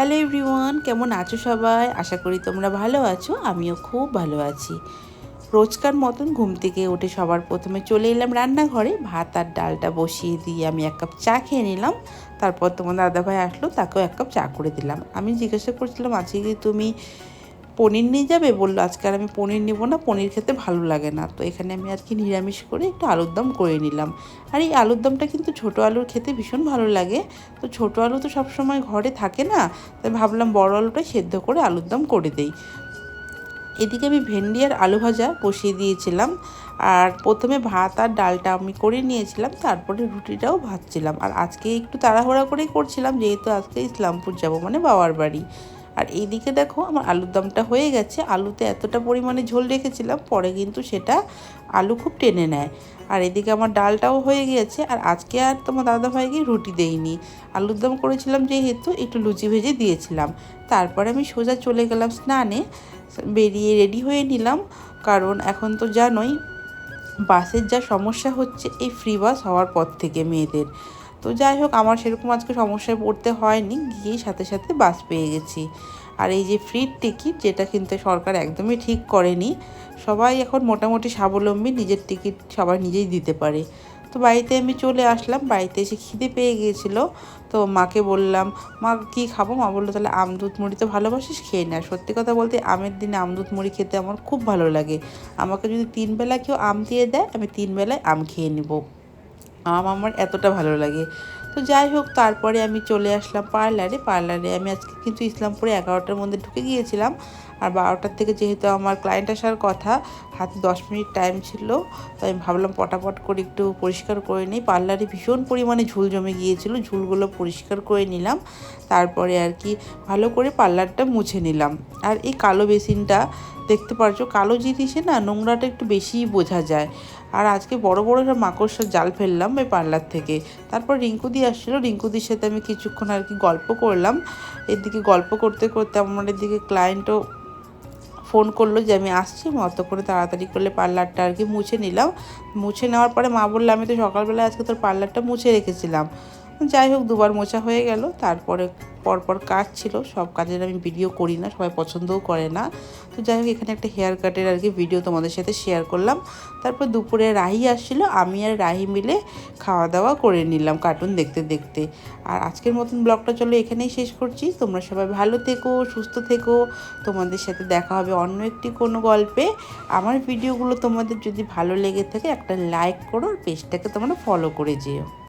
Hello everyone, কেমন আছো সবাই? আশা করি তোমরা ভালো আছো। আমিও খুব ভালো আছি। রোজকার মতন ঘুম থেকে উঠে সবার প্রথমে চলে এলাম রান্নাঘরে। ভাত আর ডালটা বসিয়ে দিয়ে আমি এক কাপ চা খেয়ে নিলাম। তারপর তোমার দাদাভাই আসলো, তাকেও এক কাপ চা করে দিলাম। আমি জিজ্ঞাসা করছিলাম, আজকে কি তুমি পনির নিয়ে যাবে? বললো আজকে আর আমি পনির নেবো না, পনির খেতে ভালো লাগে না। তো এখানে আমি আর কি নিরামিষ করে একটু আলুর দম করে নিলাম। আর এই আলুর দমটা কিন্তু ছোটো আলুর খেতে ভীষণ ভালো লাগে। তো ছোটো আলু তো সবসময় ঘরে থাকে না, তাই ভাবলাম বড় আলুটা সেদ্ধ করে আলুর দম করে দেই। এদিকে আমি ভেন্ডি আর আলু ভাজা বসিয়ে দিয়েছিলাম। আর প্রথমে ভাত আর ডালটা আমি করে নিয়েছিলাম, তারপরে রুটিটাও ভাজছিলাম। আর আজকে একটু তাড়াহুড়া করেই করছিলাম, যেহেতু আজকে ইসলামপুর যাব, মানে বাবার বাড়ি। আর এইদিকে দেখো আমার আলুর দমটা হয়ে গেছে। আলুতে এতটা পরিমাণে ঝোল রেখেছিলাম, পরে কিন্তু সেটা আলু খুব টেনে নেয়। আর এদিকে আমার ডালটাও হয়ে গিয়েছে। আর আজকে আর তোমার দাদাভাইকে রুটি দেইনি, আলুর দম করেছিলাম যেহেতু, একটু লুচি ভেজে দিয়েছিলাম। তারপরে আমি সোজা চলে গেলাম স্নানে, বেরিয়ে রেডি হয়ে নিলাম। কারণ এখন তো জানোই বাসের যা সমস্যা হচ্ছে এই ফ্রি বাস হওয়ার পর থেকে মেয়েদের। তো যাই হোক, আমার সেরকম আজকে সমস্যায় পড়তে হয়নি, গিয়েই সাথে সাথে বাস পেয়ে গেছি। আর এই যে ফ্রি টিকিট, যেটা কিন্তু সরকার একদমই ঠিক করেনি, সবাই এখন মোটামুটি স্বাবলম্বী, নিজের টিকিট সবাই নিজেই দিতে পারে। তো বাড়িতে আমি চলে আসলাম। বাড়িতে এসে খিদে পেয়ে গিয়েছিলো, তো মাকে বললাম, মা কী খাবো? মা বললো, তাহলে আম দুধ মুড়ি তো ভালোবাসিস, খেয়ে না। সত্যি কথা বলতে আমের দিনে আম দুধ মুড়ি খেতে আমার খুব ভালো লাগে। আমাকে যদি 3 বেলা কেউ আম দিয়ে দেয়, আমি 3 বেলায় আম খেয়ে নেব। আম আমার এতটা ভালো লাগে। তো যাই হোক, তারপরে আমি চলে আসলাম পার্লারে আমি আজকে কিন্তু ইসলামপুরে 11টার মধ্যে ঢুকে গিয়েছিলাম। আর 12টার থেকে যেহেতু আমার ক্লায়েন্ট আসার কথা, হাতে 10 মিনিট টাইম ছিল, তো আমি ভাবলাম পটাপট করে একটু পরিষ্কার করে নিই। পার্লারে ভীষণ পরিমাণে ঝুল জমে গিয়েছিল, ঝুলগুলো পরিষ্কার করে নিলাম। তারপরে আর কি ভালো করে পার্লারটা মুছে নিলাম। আর এই কালো বেসিনটা দেখতে পারছো, কালো জিনিসে না নোংরাটা একটু বেশিই বোঝা যায়। আর আজকে বড় বড় সব মাকড়সার জাল ফেললাম ওই পার্লার থেকে। তারপর রিঙ্কুদি আসছিলো, রিঙ্কুদির সাথে আমি কিছুক্ষণ আর কি গল্প করলাম। এদিকে গল্প করতে করতে আমার এদিকে ক্লায়েন্টও ফোন করলো যে আমি আসছি, অত করে তাড়াতাড়ি করলে পার্লারটা আর কি মুছে নিলাম। মুছে নেওয়ার পরে মা বললো, আমি তো সকালবেলায় আজকে তোর পার্লারটা মুছে রেখেছিলাম। যাই হোক, 2বার মোছা হয়ে গেল। তারপরে পরপর কাজ ছিল, সব কাজের আমি ভিডিও করি না, সবাই পছন্দও করে না। তো যাই হোক, এখানে একটা হেয়ার কাটের আর কি ভিডিও তোমাদের সাথে শেয়ার করলাম। তারপর দুপুরে রাহি আসছিলো, আমি আর রাহি মিলে খাওয়া দাওয়া করে নিলাম কার্টুন দেখতে দেখতে। আর আজকের মতন ব্লগটা চলো এখানেই শেষ করছি। তোমরা সবাই ভালো থেকো, সুস্থ থেকো। তোমাদের সাথে দেখা হবে অন্য একটি কোনো গল্পে। আমার ভিডিওগুলো তোমাদের যদি ভালো লেগে থাকে, একটা লাইক করো, আর পেজটাকে তোমরা ফলো করে যেও।